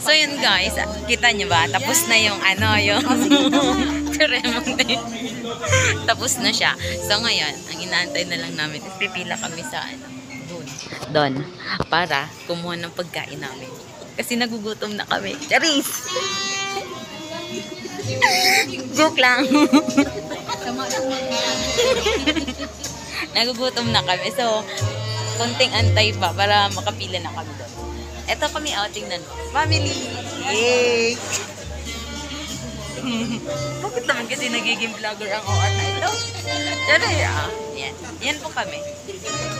So yun guys, kita nyo ba? Tapos na yung yung kremong na yun. Tapos na siya. So ngayon, ang inaantay na lang namin is pipila kami sa doon para kumuha ng pagkain namin. Kasi nagugutom na kami. Charis! Joke lang. Nagugutom na kami. So, konting antay pa para makapila na kami doon. Ito kami outing na family. Yay! Bakit naman kasi nagiging vlogger ang OR na ito? Pero yan. Yan po kami.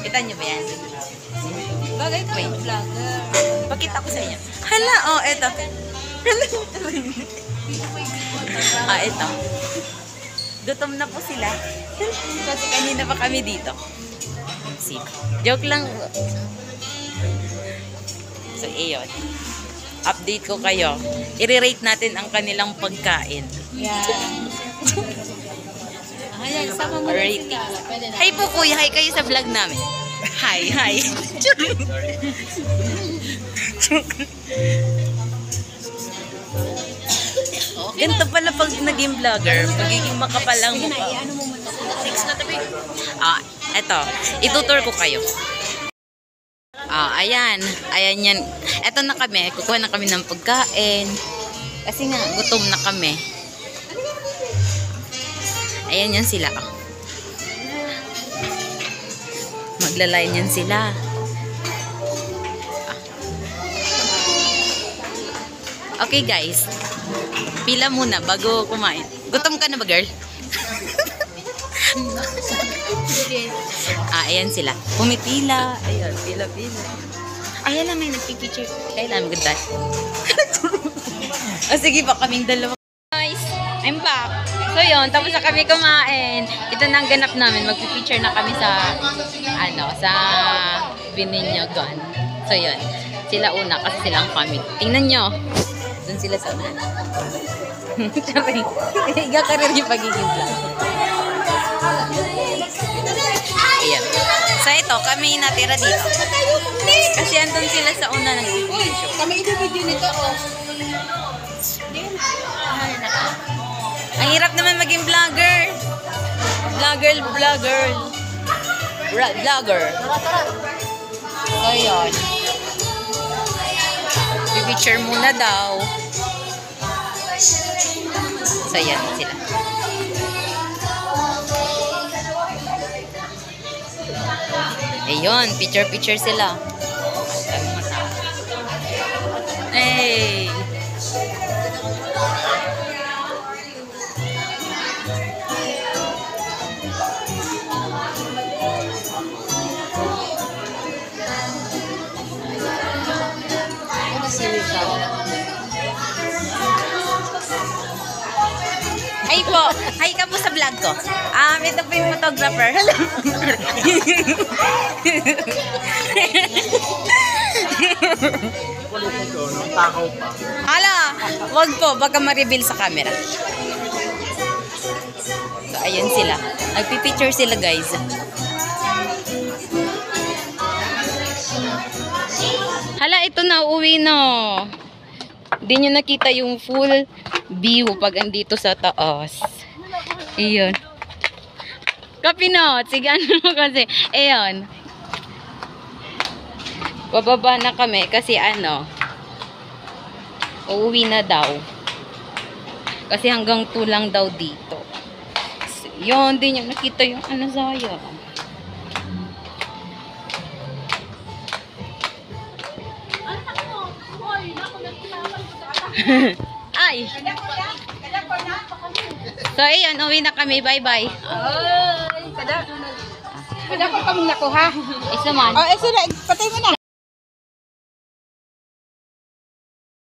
Kita nyo ba yan? Bagay ka yung vlogger. Pakita ko sa inyo. Hala, eto. Ito. Gutom na po sila. Kasi kanina pa kami dito. See, joke lang. So, iyon. Update ko kayo. I-rate natin ang kanilang pagkain. Yeah. Ayan, sama mo Rate. sila. Hi po kuya, hi kayo sa vlog namin. Hi. Ganito pala pag naging vlogger, magiging makapal ang mukha. Ano mo muna? 6 na tabi. Eto, itutur ko kayo. Ayan yan. Eto na kami, kukuha na kami ng pagkain. Kasi nga, gutom na kami. Ayan yan sila. Maglalayan yan sila. Okay guys, pila muna bago kumain. Gutom ka na ba girl? Ayan sila. Pumipila. Ayan, pila-pila. Ayan lang, may nagpipicture. Kailan, good day. Sige pa, kaming dalawa. Guys, I'm back. So yun, tapos na kami kumain. Ito na ang ganap namin. Magpipicture na kami sa, sa Bininyagan. So yun, sila una kasi sila ang family. Tingnan nyo. Doon sila sa una. Sabi, higa ka rin yung pagiging vlog. Ayan. So ito, kami natira dito. Kasi andun sila sa una ng video. Kami i-video nito, Ang hirap naman maging vlogger. Vlogger. So yun. Pipicture muna daw. So yan sila. Ayun, picture sila. Hey! Hi po! Hi ka po sa vlog ko. Ito po yung photographer. Hello! Hala! Wag po, baka ma-reveal sa camera. So, ayun sila. Nagpipicture sila, guys. Hala, ito na, uwi na. Hindi nyo nakita yung full view pag andito sa taas. Iyon. Kapinot, sige mo kasi. Ayan. Bababa na kami kasi uuwi na daw. Kasi hanggang 2 lang daw dito. So, yun, din yung nakita yung sayang. Ay! So, ayan, uwi na kami. Bye-bye. Kada ko kami nakuha. Isa man. Sila, patay mo na.